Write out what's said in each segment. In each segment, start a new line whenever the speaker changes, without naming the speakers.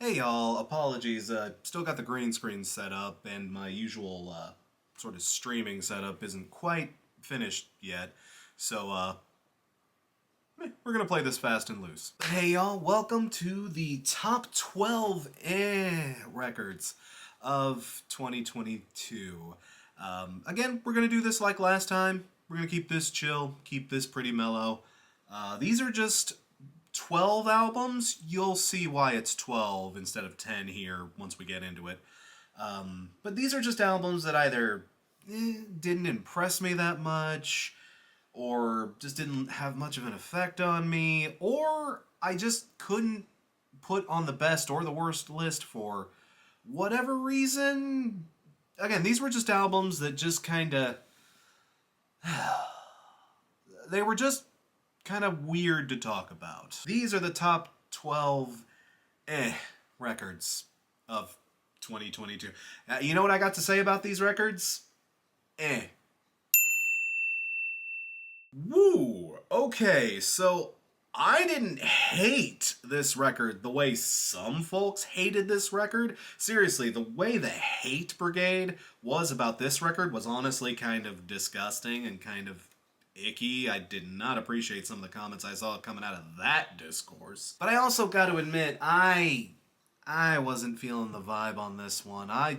Hey y'all, apologies, still got the green screen set up and my usual sort of streaming setup isn't quite finished yet, so we're gonna play this fast and loose. But hey y'all, welcome to the top 12 records of 2022. Again, we're gonna do this like last time. We're gonna keep this chill, keep this pretty mellow. These are just 12 albums. You'll see why it's 12 instead of 10 here once we get into it. But these are just albums that either didn't impress me that much, or just didn't have much of an effect on me, or I just couldn't put on the best or the worst list for whatever reason. Again, these were just albums that just kind of... they were just kind of weird to talk about. These are the top 12 records of 2022. You know what I got to say about these records? Woo! Okay, so I didn't hate this record the way some folks hated this record. Seriously, the way the hate brigade was about this record was honestly kind of disgusting and kind of icky. I did not appreciate some of the comments I saw coming out of that discourse. But I also got to admit, I wasn't feeling the vibe on this one. I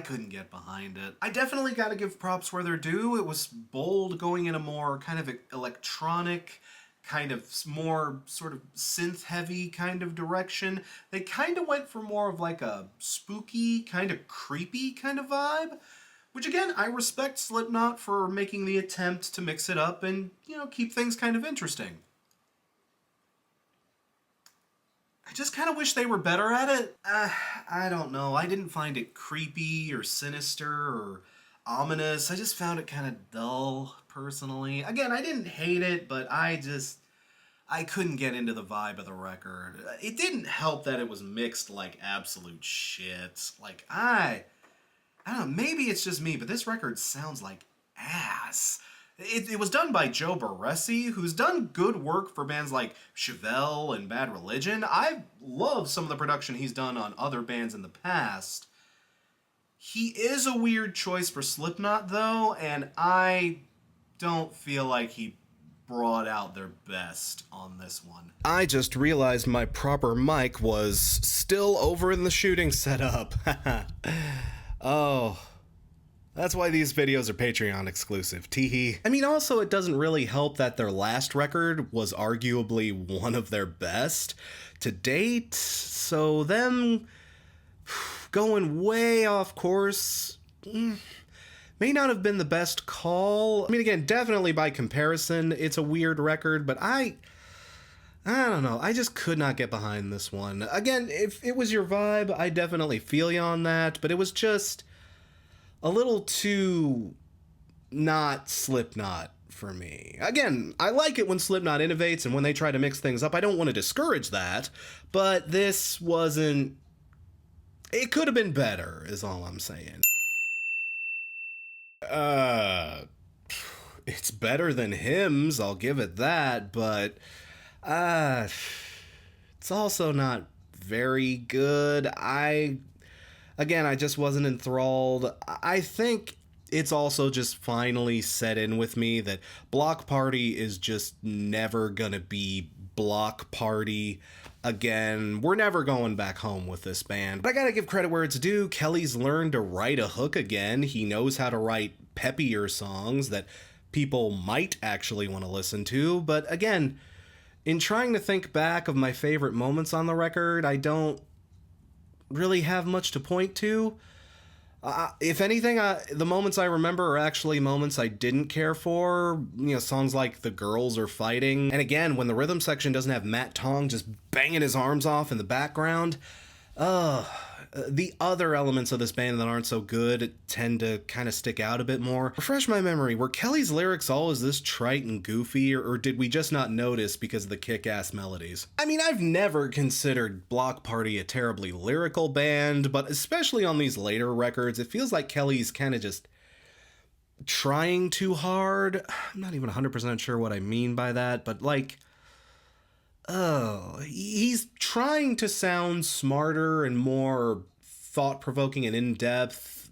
couldn't get behind it. I definitely got to give props where they're due. It was bold, going in a more kind of electronic, kind of more sort of synth-heavy kind of direction. They kind of went for more of like a spooky, kind of creepy kind of vibe. Which again, I respect Slipknot for making the attempt to mix it up and, keep things kind of interesting. I just kind of wish they were better at it. I don't know. I didn't find it creepy or sinister or ominous. I just found it kind of dull, personally. Again, I didn't hate it, but I couldn't get into the vibe of the record. It didn't help that it was mixed like absolute shit. Like, I don't know, maybe it's just me, but this record sounds like ass. It was done by Joe Barresi, who's done good work for bands like Chevelle and Bad Religion. I love some of the production he's done on other bands in the past. He is a weird choice for Slipknot, though, and I don't feel like he brought out their best on this one. I just realized my proper mic was still over in the shooting setup. Oh, that's why these videos are Patreon exclusive, teehee. I mean, also, it doesn't really help that their last record was arguably one of their best to date, so them going way off course may not have been the best call. I mean, again, definitely by comparison, it's a weird record, but I don't know. I just could not get behind this one. Again, if it was your vibe, I definitely feel you on that, but it was just a little too not Slipknot for me. Again, I like it when Slipknot innovates and when they try to mix things up. I don't want to discourage that, but this wasn't... It could have been better, is all I'm saying. It's better than Hymns, I'll give it that, but... it's also not very good. I just wasn't enthralled. I think it's also just finally set in with me that Block Party is just never gonna be Block Party again. We're never going back home with this band. But I gotta give credit where it's due. Kelly's learned to write a hook again. He knows how to write peppier songs that people might actually want to listen to. But again, in trying to think back of my favorite moments on the record, I don't really have much to point to. If anything, the moments I remember are actually moments I didn't care for. Songs like The Girls Are Fighting. And again, when the rhythm section doesn't have Matt Tong just banging his arms off in the background. The other elements of this band that aren't so good tend to kind of stick out a bit more. Refresh my memory, were Kelly's lyrics always this trite and goofy, or did we just not notice because of the kick-ass melodies? I mean, I've never considered Block Party a terribly lyrical band, but especially on these later records, it feels like Kelly's kind of just trying too hard. I'm not even 100% sure what I mean by that, but like... oh, he's trying to sound smarter and more thought provoking and in depth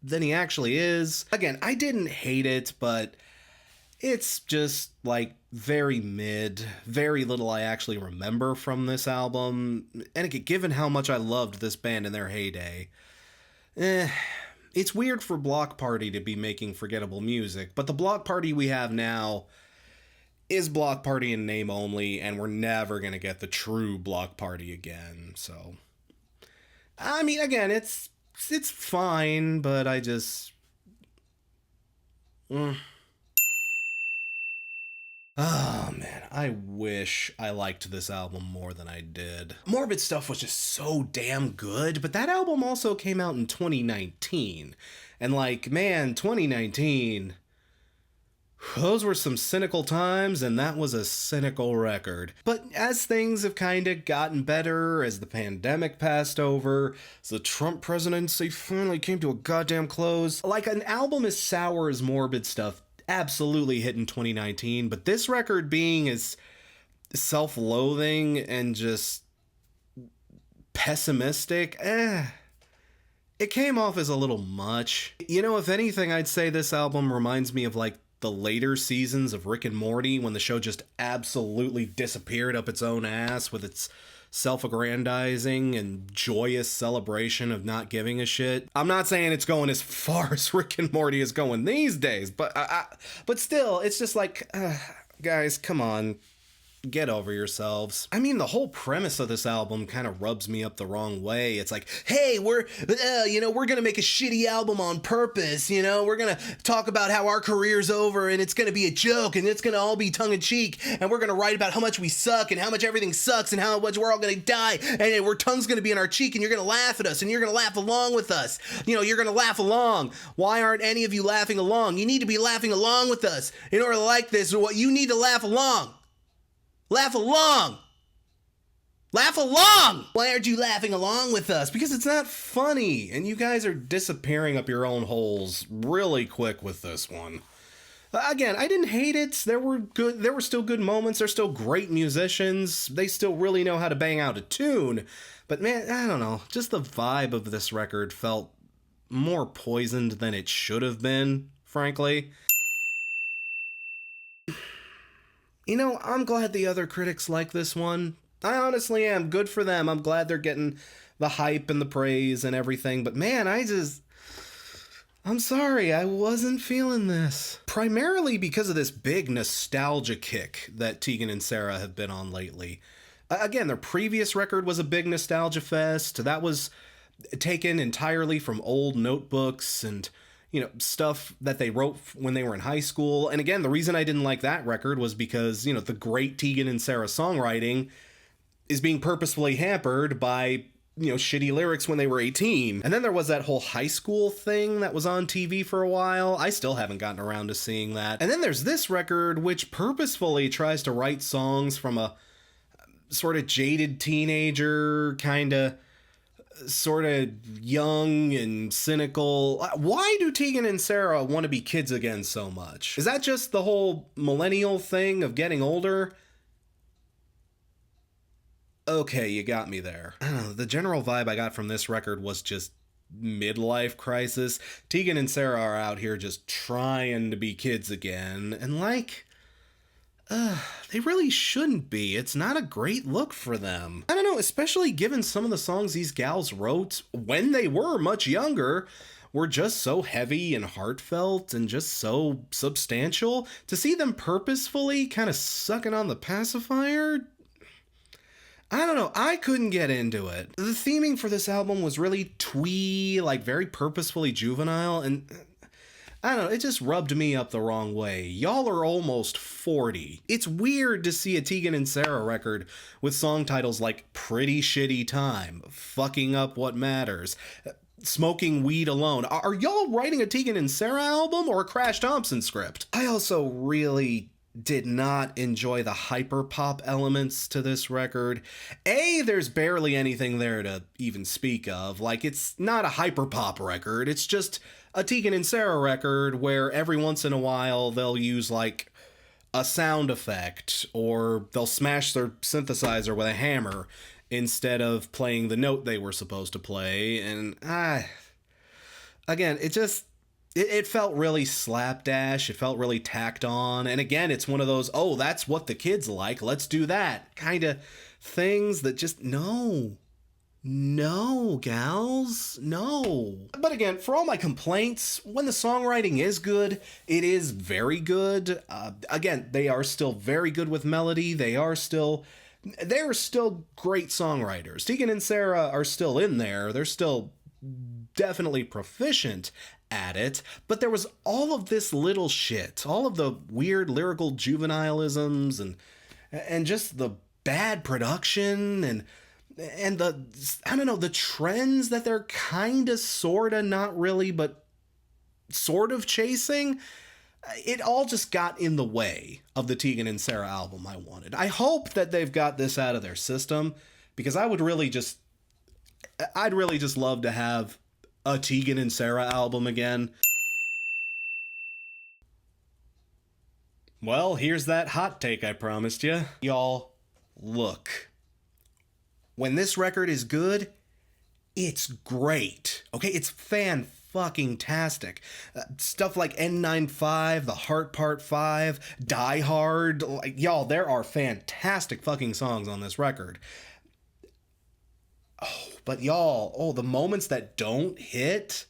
than he actually is. Again, I didn't hate it, but it's just like very mid. Very little I actually remember from this album. And again, given how much I loved this band in their heyday, eh, it's weird for Block Party to be making forgettable music, but the Block Party we have now is Block Party in name only, and we're never gonna get the true Block Party again. So, I mean, again, it's fine, but I just. Oh man, I wish I liked this album more than I did. Morbid Stuff was just so damn good, but that album also came out in 2019. And like, man, 2019, those were some cynical times, and that was a cynical record. But as things have kind of gotten better, as the pandemic passed over, as the Trump presidency finally came to a goddamn close, like an album as sour as Morbid Stuff absolutely hit in 2019, but this record being as self-loathing and just pessimistic, it came off as a little much. You know, if anything, I'd say this album reminds me of like the later seasons of Rick and Morty, when the show just absolutely disappeared up its own ass with its self-aggrandizing and joyous celebration of not giving a shit. I'm not saying it's going as far as Rick and Morty is going these days, but but still, it's just like, guys, come on. Get over yourselves. I mean, the whole premise of this album kind of rubs me up the wrong way. It's like, hey, we're gonna make a shitty album on purpose. We're gonna talk about how our career's over and it's gonna be a joke and it's gonna all be tongue-in-cheek and we're gonna write about how much we suck and how much everything sucks and how much we're all gonna die and our tongue's gonna be in our cheek and you're gonna laugh at us and you're gonna laugh along with us. You're gonna laugh along. Why aren't any of you laughing along? You need to be laughing along with us. In order to like this, you need to laugh along. Laugh along! Laugh along! Why aren't you laughing along with us? Because it's not funny, and you guys are disappearing up your own holes really quick with this one. Again, I didn't hate it. There were still good moments. They're still great musicians. They still really know how to bang out a tune. But man, I don't know. Just the vibe of this record felt more poisoned than it should have been, frankly. I'm glad the other critics like this one. I honestly am. Good for them. I'm glad they're getting the hype and the praise and everything. But man, I'm sorry, I wasn't feeling this. Primarily because of this big nostalgia kick that Tegan and Sara have been on lately. Again, their previous record was a big nostalgia fest. That was taken entirely from old notebooks and stuff that they wrote when they were in high school. And again, the reason I didn't like that record was because, the great Tegan and Sara songwriting is being purposefully hampered by, shitty lyrics when they were 18. And then there was that whole high school thing that was on TV for a while. I still haven't gotten around to seeing that. And then there's this record, which purposefully tries to write songs from a sort of jaded teenager, sort of young and cynical. Why do Tegan and Sara want to be kids again so much? Is that just the whole millennial thing of getting older? Okay, you got me there. I don't know, the general vibe I got from this record was just midlife crisis. Tegan and Sara are out here just trying to be kids again, and they really shouldn't be. It's not a great look for them. I don't know, especially given some of the songs these gals wrote when they were much younger were just so heavy and heartfelt and just so substantial. To see them purposefully kind of sucking on the pacifier, I don't know, I couldn't get into it. The theming for this album was really twee, like very purposefully juvenile, and I don't know, it just rubbed me up the wrong way. Y'all are almost 40. It's weird to see a Tegan and Sara record with song titles like Pretty Shitty Time, Fucking Up What Matters, Smoking Weed Alone. Are y'all writing a Tegan and Sara album or a Crash Thompson script? I also really did not enjoy the hyperpop elements to this record. There's barely anything there to even speak of. Like, it's not a hyperpop record, it's just a Tegan and Sara record where every once in a while they'll use like a sound effect, or they'll smash their synthesizer with a hammer instead of playing the note they were supposed to play. And again, it felt really slapdash. It felt really tacked on. And again, it's one of those, oh, that's what the kids like, let's do that kind of things that just, no, gals, no. But again, for all my complaints, when the songwriting is good, it is very good. Again, they are still very good with melody. They're still great songwriters. Tegan and Sarah are still in there. They're still definitely proficient at it. But there was all of this little shit, all of the weird lyrical juvenilisms and just the bad production and the, I don't know, the trends that they're kind of, sort of, not really, but sort of chasing. It all just got in the way of the Tegan and Sarah album I wanted. I hope that they've got this out of their system, because I'd really just love to have a Tegan and Sarah album again. Well, here's that hot take I promised you. Y'all, look. When this record is good, it's great. Okay, it's fan-fucking-tastic. Stuff like N95, The Heart Part 5, Die Hard. Like, y'all, there are fantastic fucking songs on this record. Oh, but y'all, the moments that don't hit...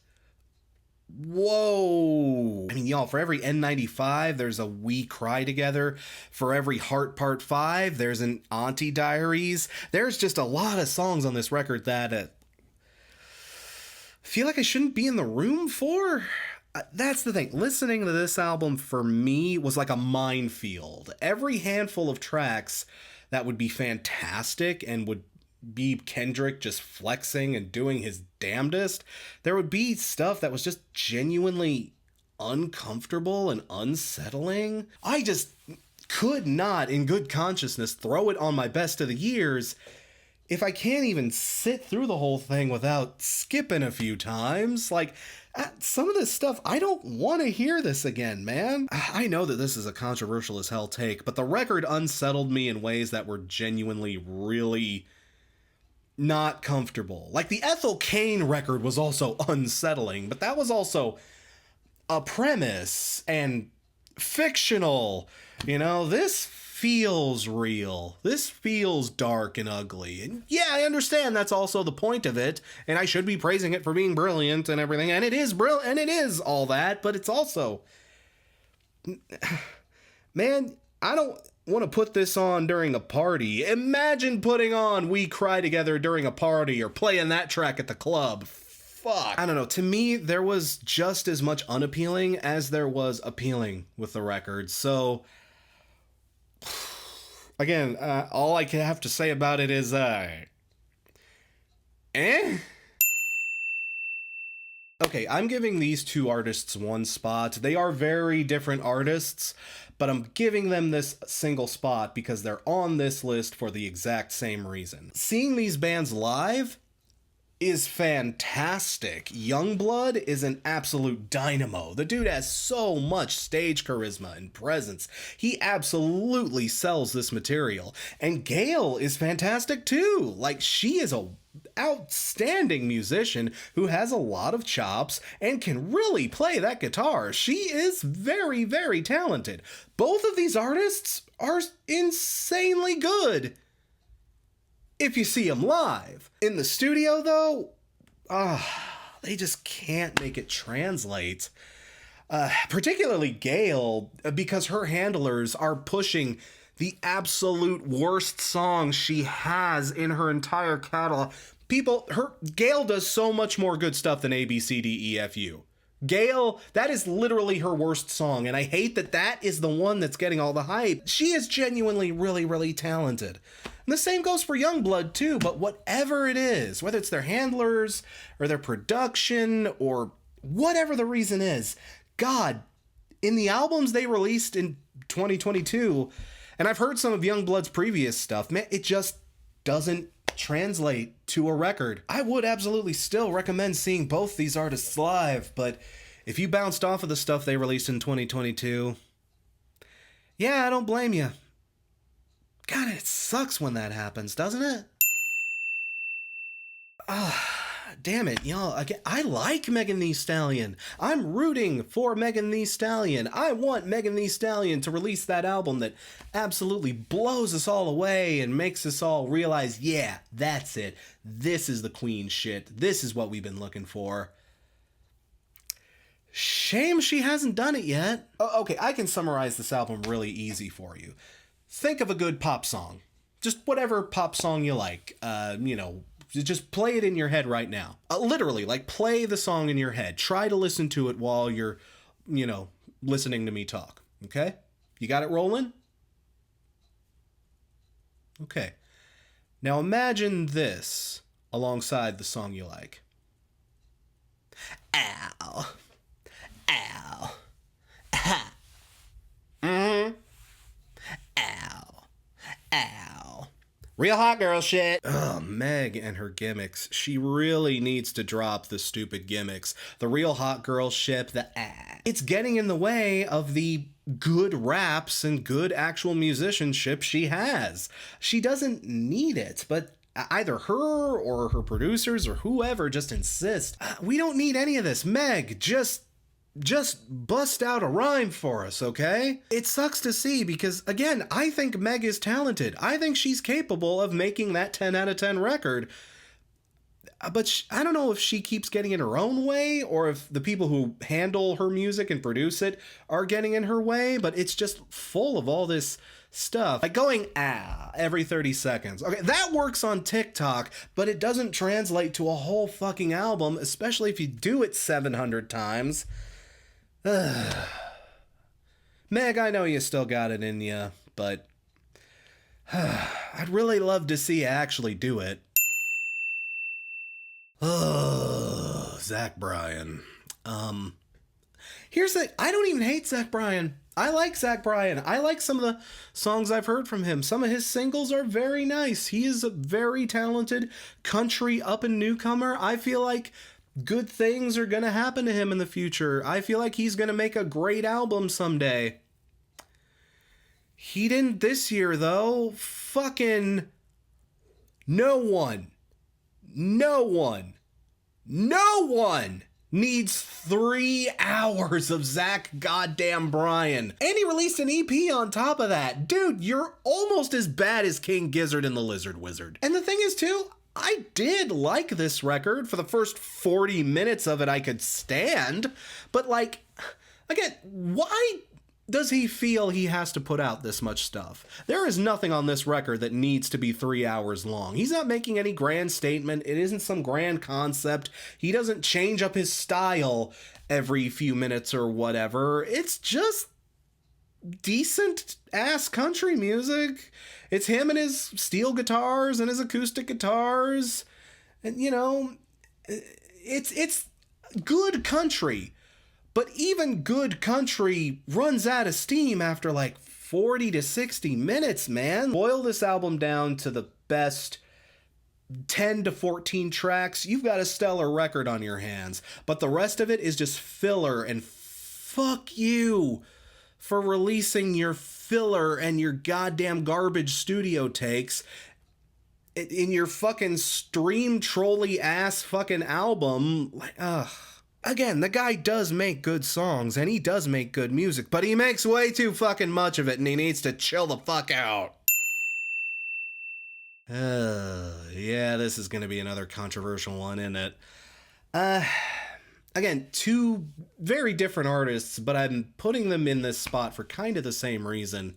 Whoa. I mean, y'all, for every N95, there's a We Cry Together. For every Heart Part 5, there's an Auntie Diaries. There's just a lot of songs on this record that I feel like I shouldn't be in the room for. That's the thing. Listening to this album, for me, was like a minefield. Every handful of tracks that would be fantastic and would be Kendrick just flexing and doing his damnedest, there would be stuff that was just genuinely uncomfortable and unsettling. I just could not, in good consciousness, throw it on my best of the years if I can't even sit through the whole thing without skipping a few times. Like, some of this stuff, I don't want to hear this again, man. I know that this is a controversial as hell take, but the record unsettled me in ways that were genuinely really not comfortable. Like, the Ethel Cain record was also unsettling, but that was also a premise and fictional. You know, this feels real. This feels dark and ugly. And yeah, I understand that's also the point of it, and I should be praising it for being brilliant and everything, and it is brilliant, and it is all that, but it's also... Man, I don't want to put this on during a party. Imagine putting on We Cry Together during a party or playing that track at the club. Fuck. I don't know. To me, there was just as much unappealing as there was appealing with the record. So, again, all I can have to say about it is, Okay, I'm giving these two artists one spot. They are very different artists, but I'm giving them this single spot because they're on this list for the exact same reason. Seeing these bands live is fantastic. Youngblood is an absolute dynamo. The dude has so much stage charisma and presence. He absolutely sells this material. And Gail is fantastic too. Like, she is a outstanding musician who has a lot of chops and can really play that guitar. She is very, very talented. Both of these artists are insanely good if you see them live. In the studio, though, they just can't make it translate. Particularly Gail, because her handlers are pushing the absolute worst song she has in her entire catalog. Gail does so much more good stuff than A, B, C, D, E, F, U. Gail, that is literally her worst song, and I hate that that is the one that's getting all the hype. She is genuinely really, really talented. And the same goes for Youngblood too, but whatever it is, whether it's their handlers or their production or whatever the reason is, God, in the albums they released in 2022, and I've heard some of Youngblood's previous stuff, man, it just doesn't translate to a record. I would absolutely still recommend seeing both these artists live, but if you bounced off of the stuff they released in 2022, Yeah, I don't blame you. God, it sucks when that happens, doesn't it? Damn it, y'all. Again, I like Megan Thee Stallion. I'm rooting for Megan Thee Stallion. I want Megan Thee Stallion to release that album that absolutely blows us all away and makes us all realize, yeah, that's it. This is the queen shit. This is what we've been looking for. Shame she hasn't done it yet. Okay, I can summarize this album really easy for you. Think of a good pop song. Just whatever pop song you like. Just play it in your head right now. Literally, like play the song in your head. Try to listen to it while you're, listening to me talk. Okay? You got it rolling? Okay. Now imagine this alongside the song you like. Ow. Ow. Ha. Mm-hmm. Ow. Ow. Real hot girl shit. Ugh, Meg and her gimmicks. She really needs to drop the stupid gimmicks. The real hot girl ship, It's getting in the way of the good raps and good actual musicianship she has. She doesn't need it, but either her or her producers or whoever just insist. We don't need any of this. Meg, just bust out a rhyme for us, okay? It sucks to see because, again, I think Meg is talented. I think she's capable of making that 10 out of 10 record. But I don't know if she keeps getting in her own way or if the people who handle her music and produce it are getting in her way, but it's just full of all this stuff. Like going every 30 seconds. Okay, that works on TikTok, but it doesn't translate to a whole fucking album, especially if you do it 700 times. Meg, I know you still got it in you, but I'd really love to see you actually do it. Zach Bryan. Here's the... I don't even hate Zach Bryan. I like Zach Bryan. I like some of the songs I've heard from him. Some of his singles are very nice. He is a very talented country up-and-newcomer. I feel like good things are gonna happen to him in the future. I feel like he's gonna make a great album someday. He didn't this year, though. Fucking no one needs 3 hours of Zach goddamn Bryan. And he released an EP on top of that. Dude, you're almost as bad as King Gizzard and the Lizard Wizard. And the thing is, too, I did like this record. For the first 40 minutes of it, I could stand. But, again, why does he feel he has to put out this much stuff? There is nothing on this record that needs to be 3 hours long. He's not making any grand statement. It isn't some grand concept. He doesn't change up his style every few minutes or whatever. It's just decent ass country music. It's him and his steel guitars and his acoustic guitars. And it's good country. But even good country runs out of steam after 40 to 60 minutes, man. Boil this album down to the best 10 to 14 tracks. You've got a stellar record on your hands. But the rest of it is just filler, and fuck you for releasing your filler and your goddamn garbage studio takes in your fucking stream trolley ass fucking album. Again, the guy does make good songs, and he does make good music, but he makes way too fucking much of it, and he needs to chill the fuck out. Yeah, this is gonna be another controversial one, isn't it? Again, 2 very different artists, but I'm putting them in this spot for kind of the same reason.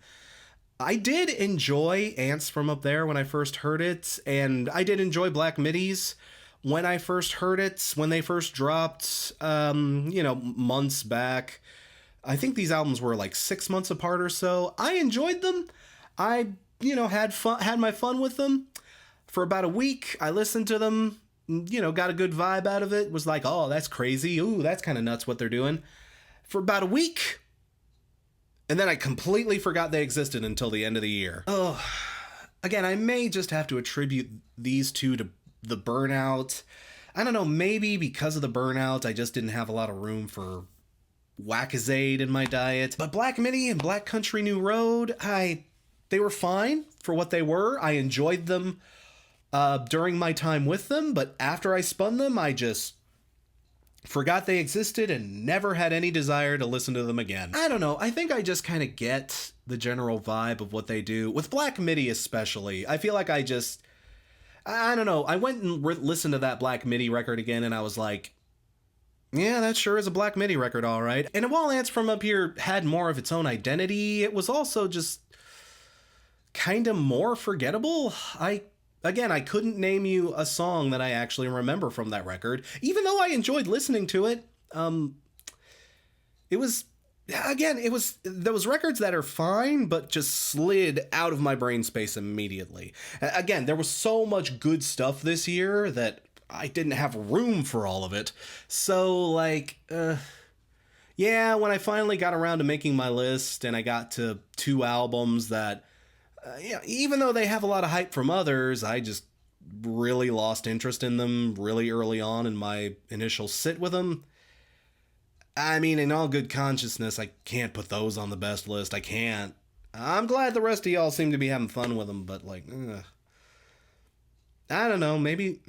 I did enjoy Ants from Up There when I first heard it, and I did enjoy Black Middies when I first heard it, when they first dropped, months back. I think these albums were 6 months apart or so. I enjoyed them. I, had my fun with them. For about a week, I listened to them, got a good vibe out of it. Was like, oh, that's crazy. Ooh, that's kind of nuts what they're doing. For about a week. And then I completely forgot they existed until the end of the year. Oh, again, I may just have to attribute these two to the burnout. I don't know, maybe because of the burnout, I just didn't have a lot of room for Whackazade in my diet. But Black Midi and Black Country New Road, they were fine for what they were. I enjoyed them during my time with them, but after I spun them, I just forgot they existed and never had any desire to listen to them again. I don't know. I think I just kind of get the general vibe of what they do. With Black Midi especially, I feel like I don't know. I went and listened to that Black Midi record again and I was like, yeah, that sure is a Black Midi record, all right. And while Ants From Up Here had more of its own identity, it was also just kind of more forgettable. Again, I couldn't name you a song that I actually remember from that record, even though I enjoyed listening to it. It was those records that are fine, but just slid out of my brain space immediately. Again, there was so much good stuff this year that I didn't have room for all of it. So, yeah, when I finally got around to making my list and I got to two albums that, even though they have a lot of hype from others, I just really lost interest in them really early on in my initial sit with them. I mean, in all good consciousness, I can't put those on the best list. I can't. I'm glad the rest of y'all seem to be having fun with them, but I don't know. Maybe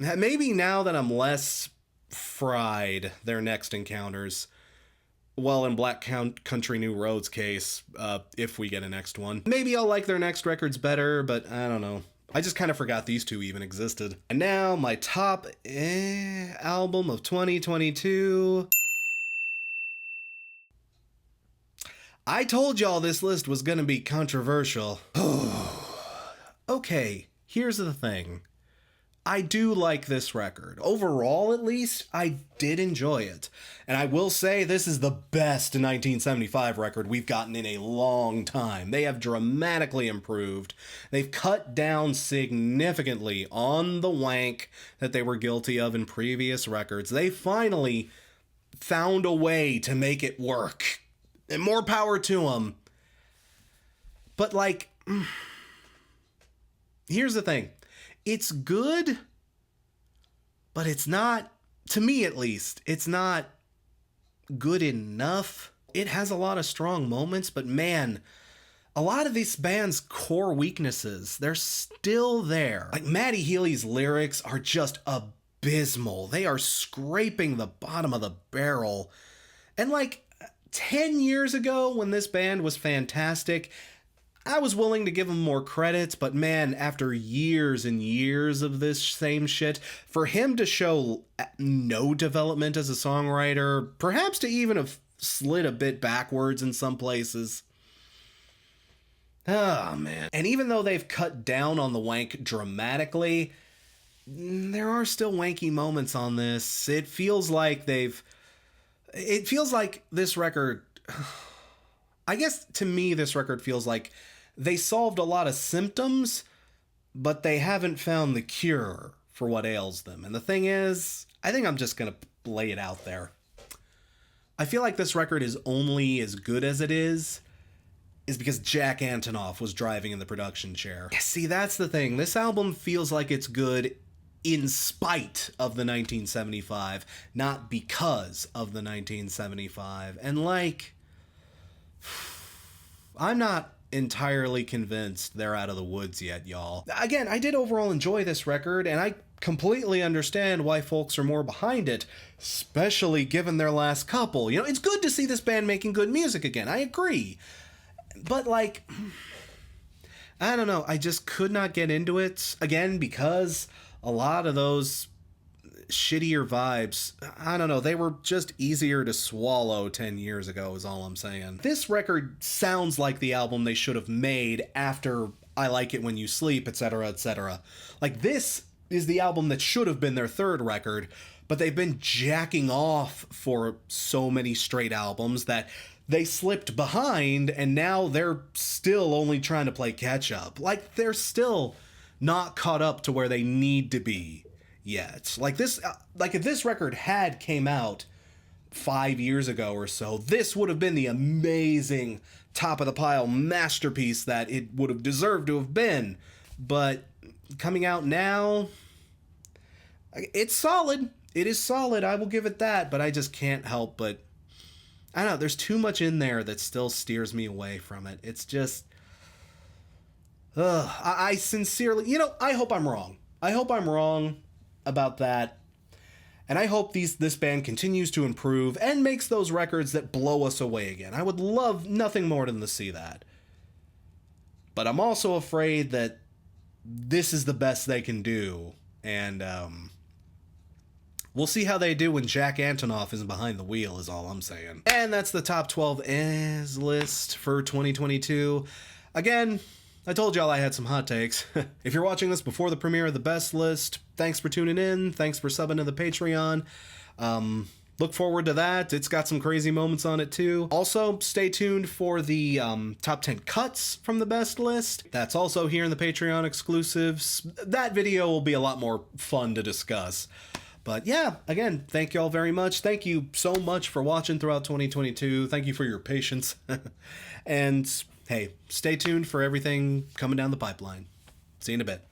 now that I'm less fried, their next encounters. Well, in Black Country New Road's case, if we get a next one. Maybe I'll like their next records better, but I don't know. I just kind of forgot these two even existed. And now, my top album of 2022. I told y'all this list was gonna be controversial. Okay, here's the thing. I do like this record. Overall, at least, I did enjoy it. And I will say this is the best 1975 record we've gotten in a long time. They have dramatically improved. They've cut down significantly on the wank that they were guilty of in previous records. They finally found a way to make it work. And more power to them. But here's the thing. It's good, but it's not, to me at least, it's not good enough. It has a lot of strong moments, but man, a lot of this band's core weaknesses, they're still there. Like Matty Healy's lyrics are just abysmal. They are scraping the bottom of the barrel. And 10 years ago when this band was fantastic, I was willing to give him more credit, but man, after years and years of this same shit, for him to show no development as a songwriter, perhaps to even have slid a bit backwards in some places. Oh, man. And even though they've cut down on the wank dramatically, there are still wanky moments on this. It feels like this record, I guess to me this record feels like they solved a lot of symptoms, but they haven't found the cure for what ails them. And the thing is, I think I'm just going to lay it out there. I feel like this record is only as good as it is because Jack Antonoff was driving in the production chair. See, that's the thing. This album feels like it's good in spite of the 1975, not because of the 1975. And I'm not entirely convinced they're out of the woods yet, y'all. Again, I did overall enjoy this record, and I completely understand why folks are more behind it, especially given their last couple. It's good to see this band making good music again. I agree. But I don't know. I just could not get into it, again, because a lot of those shittier vibes, I don't know, they were just easier to swallow 10 years ago is all I'm saying. This record sounds like the album they should have made after I Like It When You Sleep, etc., etc. This is the album that should have been their third record, but they've been jacking off for so many straight albums that they slipped behind, and now they're still only trying to play catch up. They're still not caught up to where they need to be yet. If this record had came out 5 years ago or so, this would have been the amazing top of the pile masterpiece that it would have deserved to have been. But coming out now, it's solid. It is solid. I will give it that, but I just can't help but I don't know, there's too much in there that still steers me away from it. It's just, I sincerely, I hope I'm wrong. I hope I'm wrong about that. And I hope this band continues to improve and makes those records that blow us away again. I would love nothing more than to see that. But I'm also afraid that this is the best they can do. And we'll see how they do when Jack Antonoff isn't behind the wheel, is all I'm saying. And that's the top 12 Ehhh list for 2022. Again, I told y'all I had some hot takes. If you're watching this before the premiere of the best list, thanks for tuning in. Thanks for subbing to the Patreon. Look forward to that. It's got some crazy moments on it too. Also, stay tuned for the top 10 cuts from the best list. That's also here in the Patreon exclusives. That video will be a lot more fun to discuss. But yeah, again, thank y'all very much. Thank you so much for watching throughout 2022. Thank you for your patience. And hey, stay tuned for everything coming down the pipeline. See you in a bit.